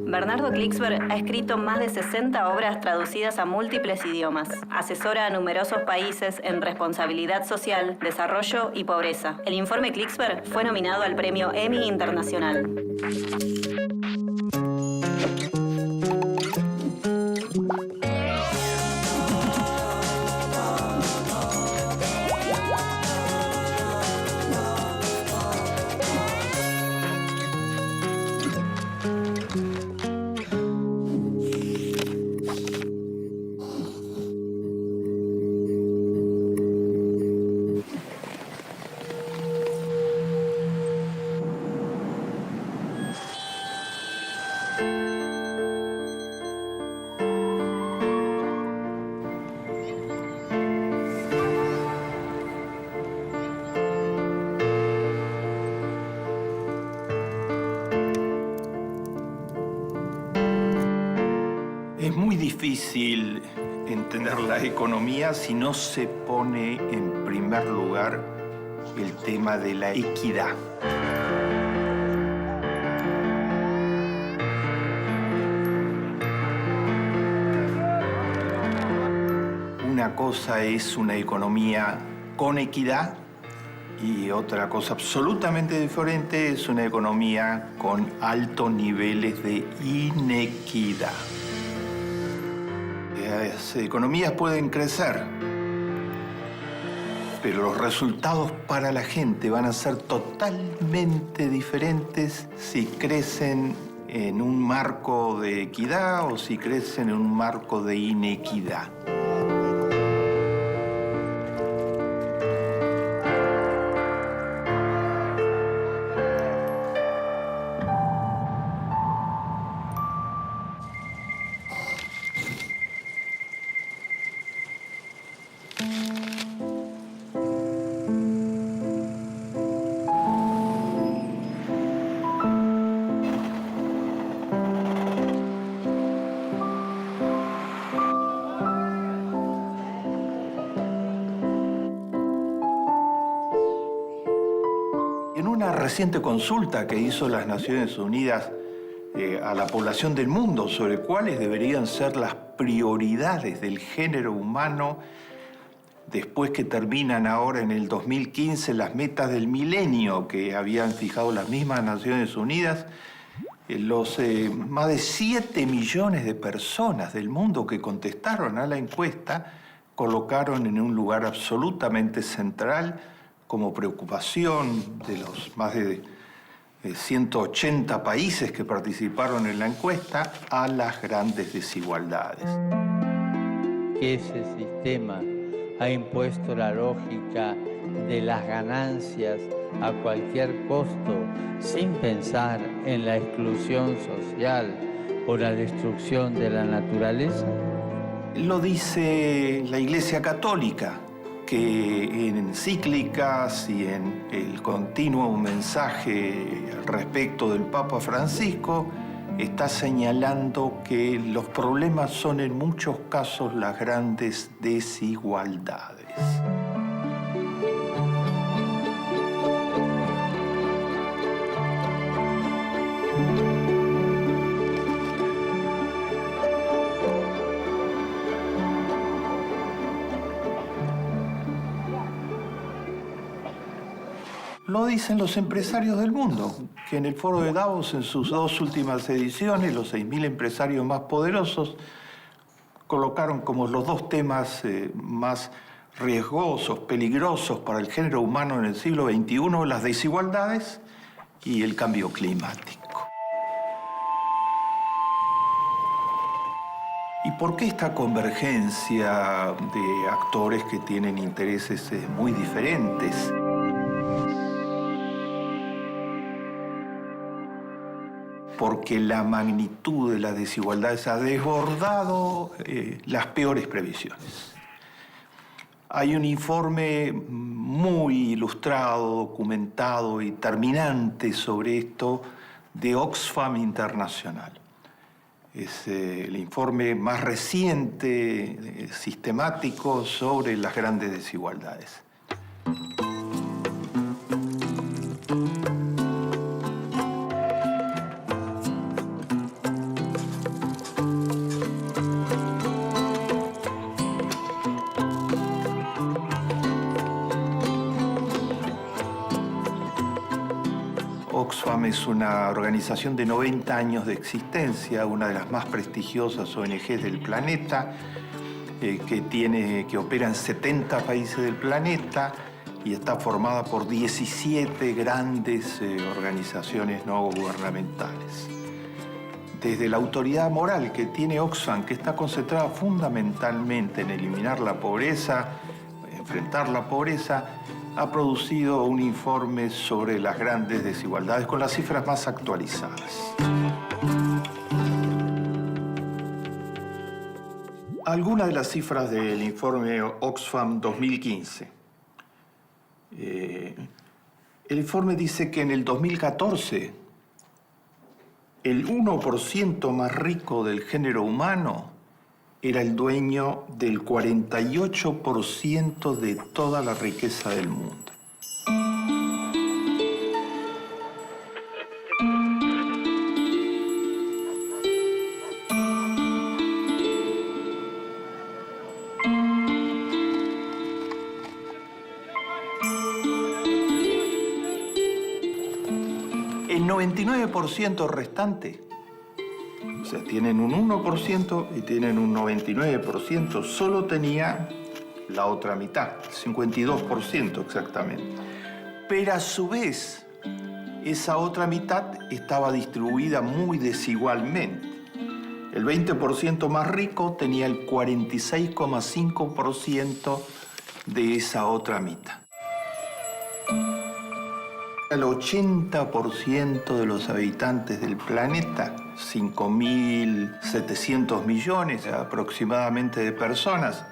Bernardo Klicksberg ha escrito más de 60 obras traducidas a múltiples idiomas. Asesora a numerosos países en responsabilidad social, desarrollo y pobreza. El informe Klicksberg fue nominado al premio Emmy Internacional. Es muy difícil entender la economía si no se pone en primer lugar el tema de la equidad. Una cosa es una economía con equidad y otra cosa absolutamente diferente es una economía con altos niveles de inequidad. Las economías pueden crecer, pero los resultados para la gente van a ser totalmente diferentes si crecen en un marco de equidad o si crecen en un marco de inequidad. En una reciente consulta que hizo las Naciones Unidas a la población del mundo sobre cuáles deberían ser las prioridades del género humano después que terminan ahora en el 2015 las metas del milenio que habían fijado las mismas Naciones Unidas, los más de 7 millones de personas del mundo que contestaron a la encuesta colocaron en un lugar absolutamente central como preocupación de los más de 180 países que participaron en la encuesta a las grandes desigualdades. Ese sistema ha impuesto la lógica de las ganancias a cualquier costo, sin pensar en la exclusión social o la destrucción de la naturaleza. Lo dice la Iglesia Católica, que en encíclicas y en el continuo mensaje respecto del Papa Francisco está señalando que los problemas son en muchos casos las grandes desigualdades. Lo dicen los empresarios del mundo, que en el Foro de Davos, en sus 2 últimas ediciones, los 6.000 empresarios más poderosos colocaron como los 2 temas más riesgosos, peligrosos para el género humano en el siglo XXI, las desigualdades y el cambio climático. ¿Y por qué esta convergencia de actores que tienen intereses muy diferentes? Porque la magnitud de las desigualdades ha desbordado las peores previsiones. Hay un informe muy ilustrado, documentado y terminante sobre esto de Oxfam Internacional. Es el informe más reciente, sistemático, sobre las grandes desigualdades. Oxfam es una organización de 90 años de existencia, una de las más prestigiosas ONGs del planeta, que opera en 70 países del planeta y está formada por 17 grandes organizaciones no gubernamentales. Desde la autoridad moral que tiene Oxfam, que está concentrada fundamentalmente en eliminar la pobreza, enfrentar la pobreza, ha producido un informe sobre las grandes desigualdades con las cifras más actualizadas. Algunas de las cifras del informe Oxfam 2015. El informe dice que en el 2014 el 1% más rico del género humano era el dueño del 48% de toda la riqueza del mundo. El 99% restante, o sea, tienen un 1% y tienen un 99%, solo tenía la otra mitad, el 52% exactamente. Pero a su vez, esa otra mitad estaba distribuida muy desigualmente. El 20% más rico tenía el 46,5% de esa otra mitad. El 80% de los habitantes del planeta, 5.700 millones aproximadamente de personas,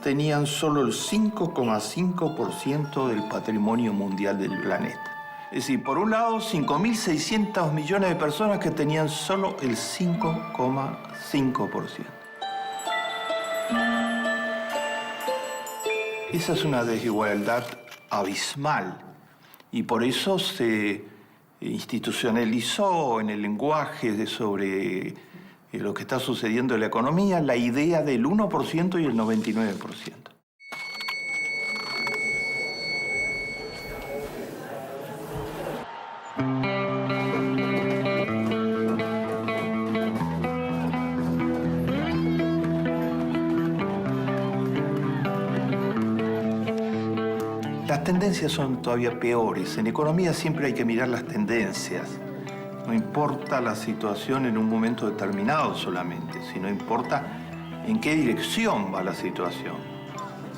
tenían solo el 5,5% del patrimonio mundial del planeta. Es decir, por un lado, 5.600 millones de personas que tenían solo el 5,5%. Esa es una desigualdad abismal. Y por eso se institucionalizó en el lenguaje sobre lo que está sucediendo en la economía la idea del 1% y el 99%. Las tendencias son todavía peores. En economía siempre hay que mirar las tendencias. No importa la situación en un momento determinado solamente, sino importa en qué dirección va la situación.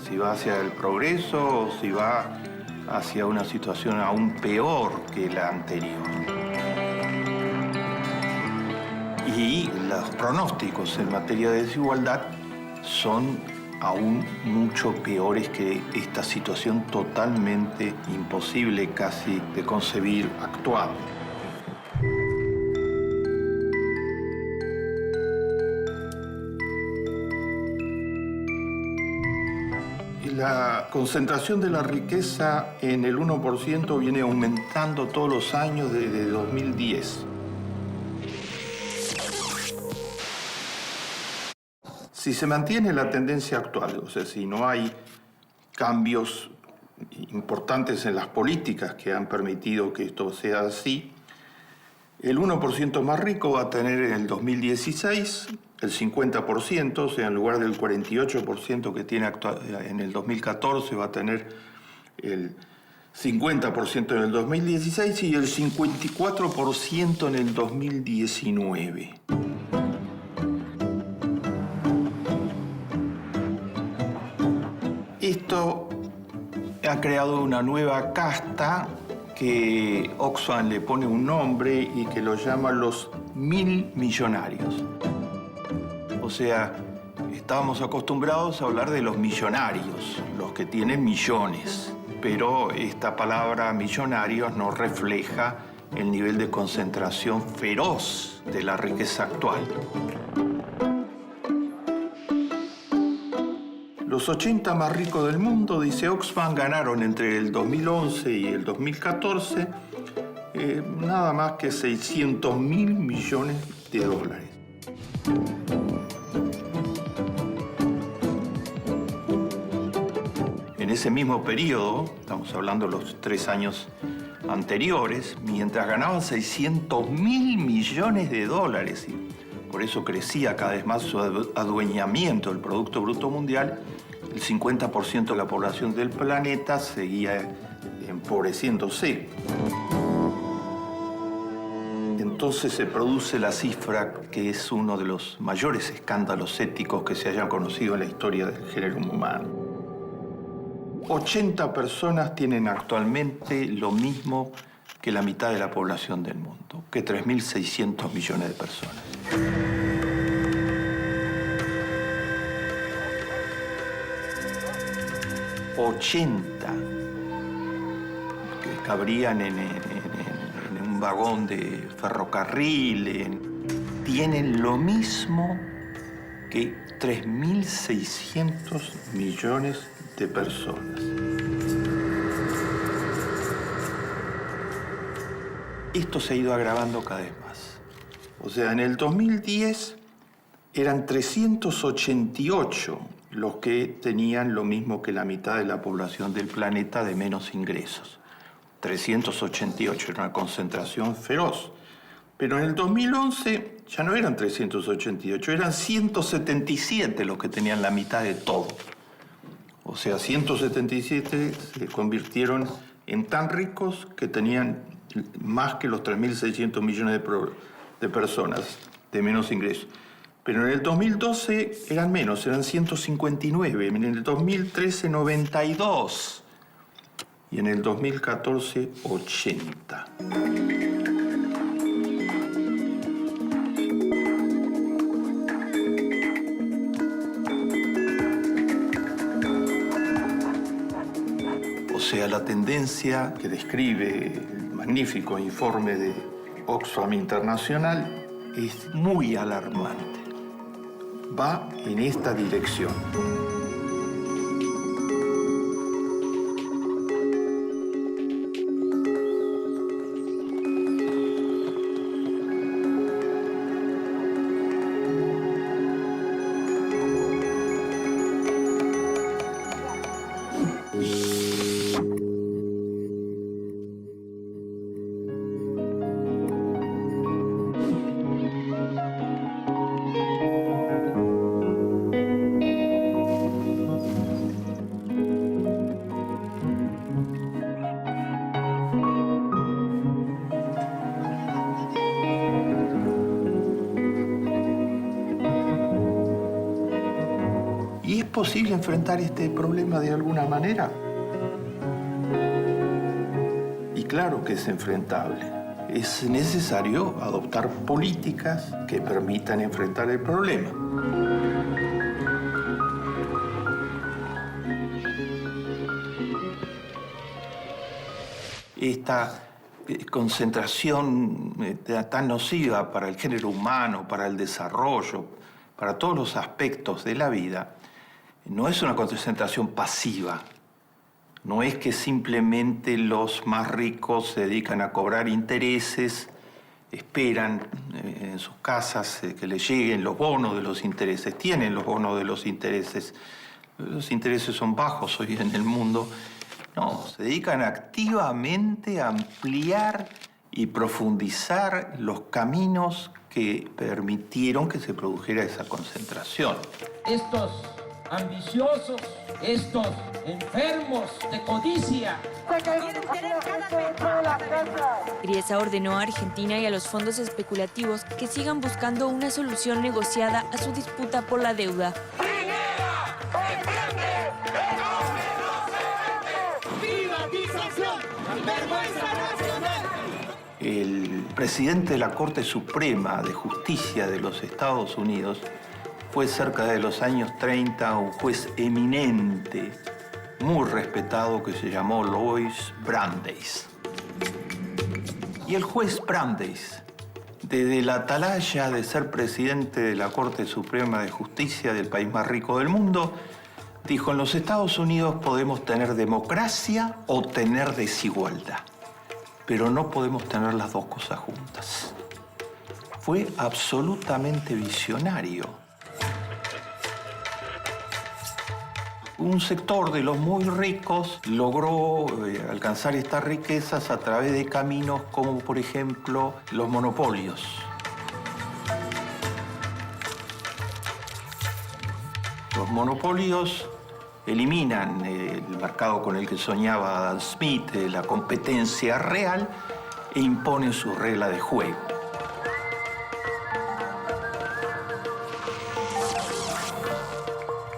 Si va hacia el progreso o si va hacia una situación aún peor que la anterior. Y los pronósticos en materia de desigualdad son aún mucho peores que esta situación totalmente imposible casi de concebir actual. La concentración de la riqueza en el 1% viene aumentando todos los años desde 2010. Si se mantiene la tendencia actual, o sea, si no hay cambios importantes en las políticas que han permitido que esto sea así, el 1% más rico va a tener en el 2016 el 50%, o sea, en lugar del 48% que tiene en el 2014, va a tener el 50% en el 2016 y el 54% en el 2019. Esto ha creado una nueva casta que Oxfam le pone un nombre y que lo llama los 1000 millonarios. O sea, estábamos acostumbrados a hablar de los millonarios, los que tienen millones, pero esta palabra millonarios no refleja el nivel de concentración feroz de la riqueza actual. Los 80 más ricos del mundo, dice Oxfam, ganaron entre el 2011 y el 2014 nada más que 600.000 millones de dólares. En ese mismo periodo, estamos hablando de los 3 años anteriores, mientras ganaban 600.000 millones de dólares. Y por eso crecía cada vez más su adueñamiento del Producto Bruto Mundial. El 50% de la población del planeta seguía empobreciéndose. Entonces se produce la cifra que es uno de los mayores escándalos éticos que se hayan conocido en la historia del género humano. 80 personas tienen actualmente lo mismo que la mitad de la población del mundo, que 3.600 millones de personas. ...80 que cabrían en un vagón de ferrocarril, tienen lo mismo que 3.600 millones de personas. Esto se ha ido agravando cada vez más. O sea, en el 2010 eran 388 los que tenían lo mismo que la mitad de la población del planeta de menos ingresos. 388, era una concentración feroz. Pero en el 2011 ya no eran 388, eran 177 los que tenían la mitad de todo. O sea, 177 se convirtieron en tan ricos que tenían más que los 3.600 millones de personas de menos ingresos. Pero en el 2012 eran menos, eran 159. En el 2013, 92. Y en el 2014, 80. O sea, la tendencia que describe el magnífico informe de Oxfam Internacional es muy alarmante. Va en esta dirección. ¿Y es posible enfrentar este problema de alguna manera? Y claro que es enfrentable. Es necesario adoptar políticas que permitan enfrentar el problema. Esta concentración tan nociva para el género humano, para el desarrollo, para todos los aspectos de la vida, no es una concentración pasiva. No es que simplemente los más ricos se dedican a cobrar intereses, esperan en sus casas que les lleguen los bonos de los intereses, tienen los bonos de los intereses. Los intereses son bajos hoy en el mundo. No, se dedican activamente a ampliar y profundizar los caminos que permitieron que se produjera esa concentración. Estos ambiciosos, estos enfermos de codicia. Griesa ordenó a Argentina y a los fondos especulativos que sigan buscando una solución negociada a su disputa por la deuda. El presidente de la Corte Suprema de Justicia de los Estados Unidos fue cerca de los años 30 un juez eminente, muy respetado, que se llamó Louis Brandeis. Y el juez Brandeis, desde la atalaya de ser presidente de la Corte Suprema de Justicia del país más rico del mundo, dijo: en los Estados Unidos podemos tener democracia o tener desigualdad, pero no podemos tener las dos cosas juntas. Fue absolutamente visionario. Un sector de los muy ricos logró alcanzar estas riquezas a través de caminos como, por ejemplo, los monopolios. Los monopolios eliminan el mercado con el que soñaba Adam Smith, la competencia real, e imponen su regla de juego.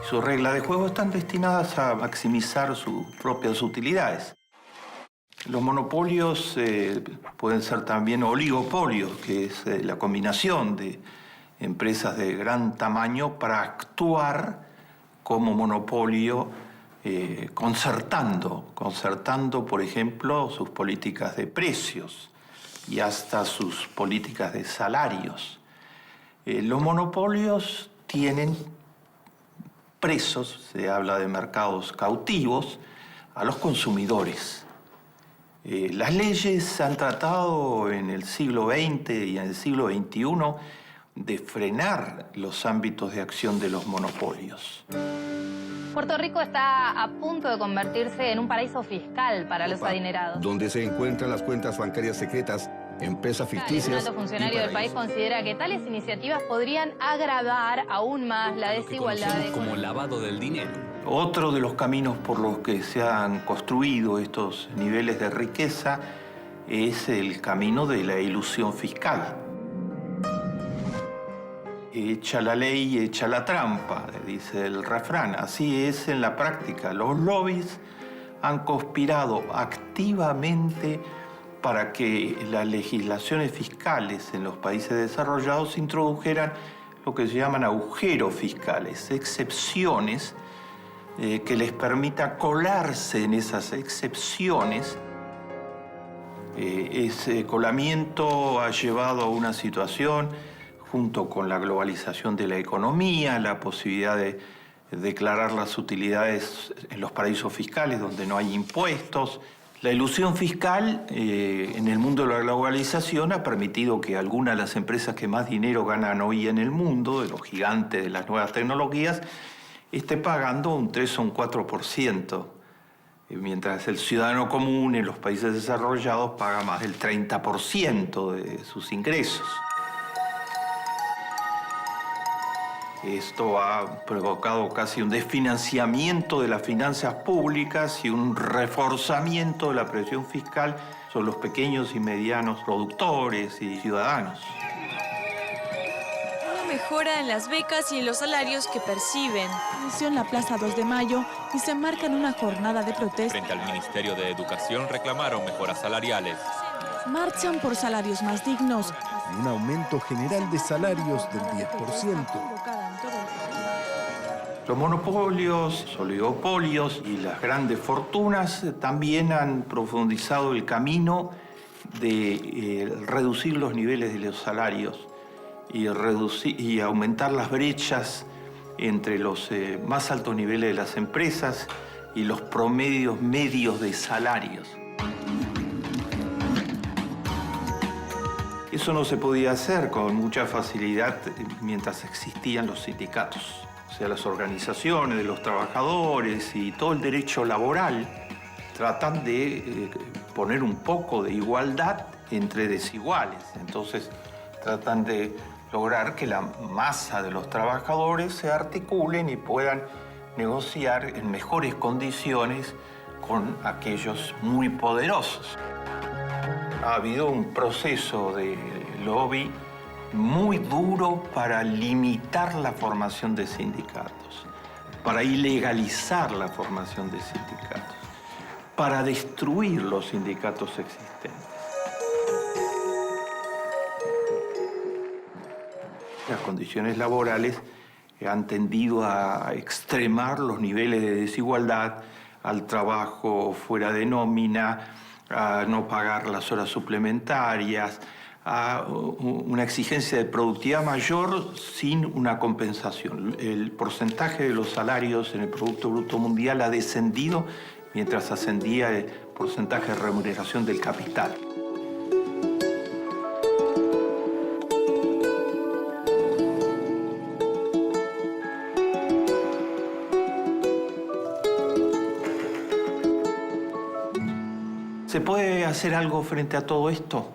Sus reglas de juego están destinadas a maximizar sus propias utilidades. Los monopolios pueden ser también oligopolios, que es la combinación de empresas de gran tamaño para actuar como monopolio, concertando, por ejemplo, sus políticas de precios y hasta sus políticas de salarios. Los monopolios tienen presos, se habla de mercados cautivos, a los consumidores. Las leyes han tratado en el siglo XX y en el siglo XXI de frenar los ámbitos de acción de los monopolios. Puerto Rico está a punto de convertirse en un paraíso fiscal para los adinerados. Donde se encuentran las cuentas bancarias secretas, empresas ficticias. Un alto funcionario del país considera que tales iniciativas podrían agravar aún más la desigualdad. Como lavado del dinero. Otro de los caminos por los que se han construido estos niveles de riqueza es el camino de la ilusión fiscal. Echa la ley, echa la trampa, dice el refrán. Así es en la práctica. Los lobbies han conspirado activamente para que las legislaciones fiscales en los países desarrollados introdujeran lo que se llaman agujeros fiscales, excepciones que les permita colarse en esas excepciones. Ese colamiento ha llevado a una situación, junto con la globalización de la economía, la posibilidad de declarar las utilidades en los paraísos fiscales donde no hay impuestos. La ilusión fiscal en el mundo de la globalización ha permitido que algunas de las empresas que más dinero ganan hoy en el mundo, de los gigantes de las nuevas tecnologías, esté pagando un 3 o un 4%, mientras el ciudadano común en los países desarrollados paga más del 30% de sus ingresos. Esto ha provocado casi un desfinanciamiento de las finanzas públicas y un reforzamiento de la presión fiscal sobre los pequeños y medianos productores y ciudadanos. Una mejora en las becas y en los salarios que perciben. Inició en la Plaza 2 de Mayo y se enmarca en una jornada de protesta. Frente al Ministerio de Educación reclamaron mejoras salariales. Marchan por salarios más dignos. Y un aumento general de salarios del 10%. Los monopolios, los oligopolios y las grandes fortunas también han profundizado el camino de reducir los niveles de los salarios y aumentar las brechas entre los más altos niveles de las empresas y los promedios medios de salarios. Eso no se podía hacer con mucha facilidad mientras existían los sindicatos. O sea, las organizaciones de los trabajadores y todo el derecho laboral tratan de poner un poco de igualdad entre desiguales. Entonces, tratan de lograr que la masa de los trabajadores se articulen y puedan negociar en mejores condiciones con aquellos muy poderosos. Ha habido un proceso de lobby muy duro para limitar la formación de sindicatos, para ilegalizar la formación de sindicatos, para destruir los sindicatos existentes. Las condiciones laborales han tendido a extremar los niveles de desigualdad, al trabajo fuera de nómina, a no pagar las horas suplementarias, a una exigencia de productividad mayor sin una compensación. El porcentaje de los salarios en el Producto Bruto Mundial ha descendido mientras ascendía el porcentaje de remuneración del capital. ¿Se puede hacer algo frente a todo esto?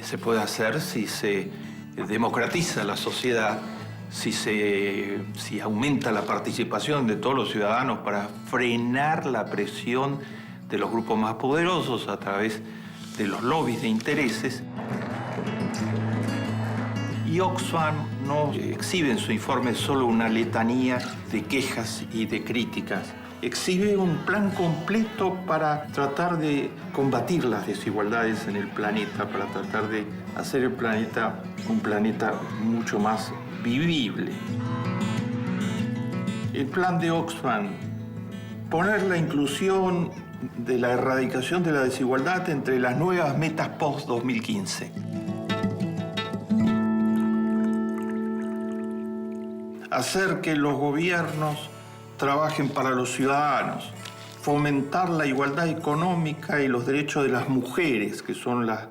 Se puede hacer si se democratiza la sociedad, si aumenta la participación de todos los ciudadanos para frenar la presión de los grupos más poderosos a través de los lobbies de intereses. Y Oxfam no exhibe en su informe solo una letanía de quejas y de críticas. Exhibe un plan completo para tratar de combatir las desigualdades en el planeta, para tratar de hacer el planeta un planeta mucho más vivible. El plan de Oxfam, poner la inclusión de la erradicación de la desigualdad entre las nuevas metas post-2015. Hacer que los gobiernos trabajen para los ciudadanos, fomentar la igualdad económica y los derechos de las mujeres, que son las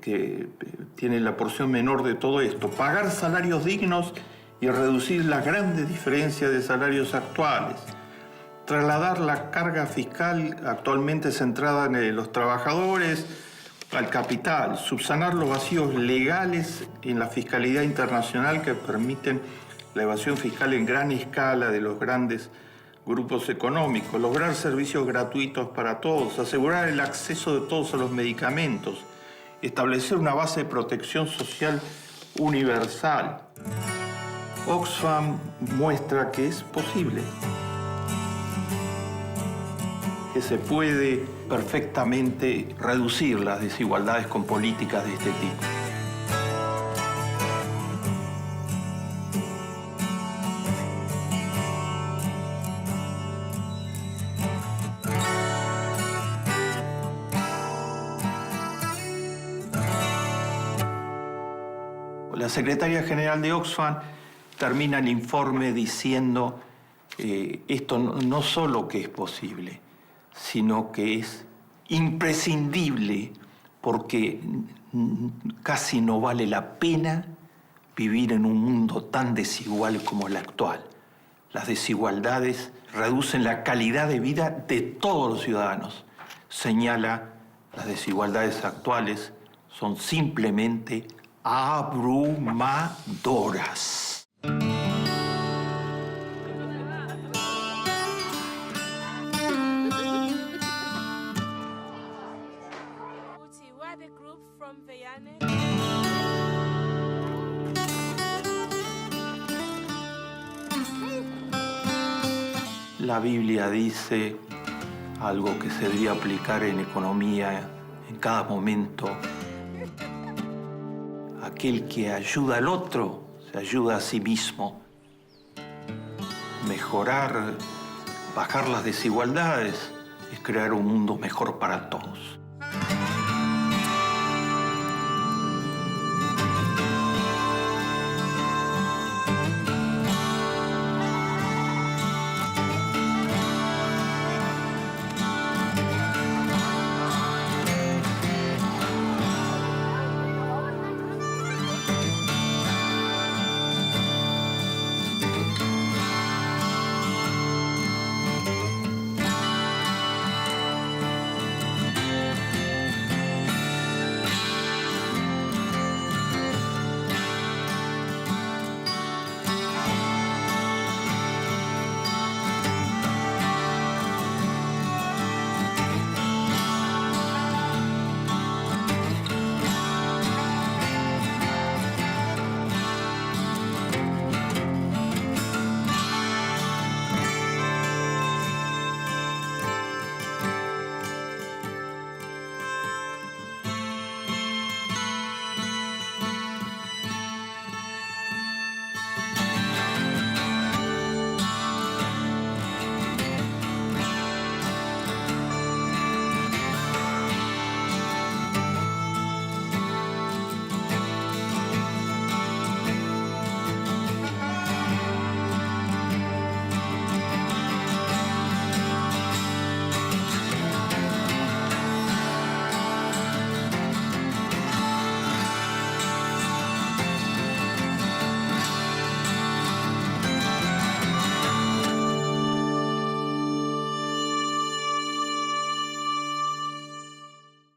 que tienen la porción menor de todo esto, pagar salarios dignos y reducir las grandes diferencias de salarios actuales, trasladar la carga fiscal actualmente centrada en los trabajadores al capital, subsanar los vacíos legales en la fiscalidad internacional que permiten la evasión fiscal en gran escala de los grandes grupos económicos, lograr servicios gratuitos para todos, asegurar el acceso de todos a los medicamentos, establecer una base de protección social universal. Oxfam muestra que es posible, que se puede perfectamente reducir las desigualdades con políticas de este tipo. La secretaria general de Oxfam termina el informe diciendo esto no solo que es posible, sino que es imprescindible porque casi no vale la pena vivir en un mundo tan desigual como el actual. Las desigualdades reducen la calidad de vida de todos los ciudadanos. Señala, las desigualdades actuales son simplemente abrumadoras. La Biblia dice algo que se debería aplicar en economía en cada momento. Aquel que ayuda al otro se ayuda a sí mismo. Mejorar, bajar las desigualdades es crear un mundo mejor para todos.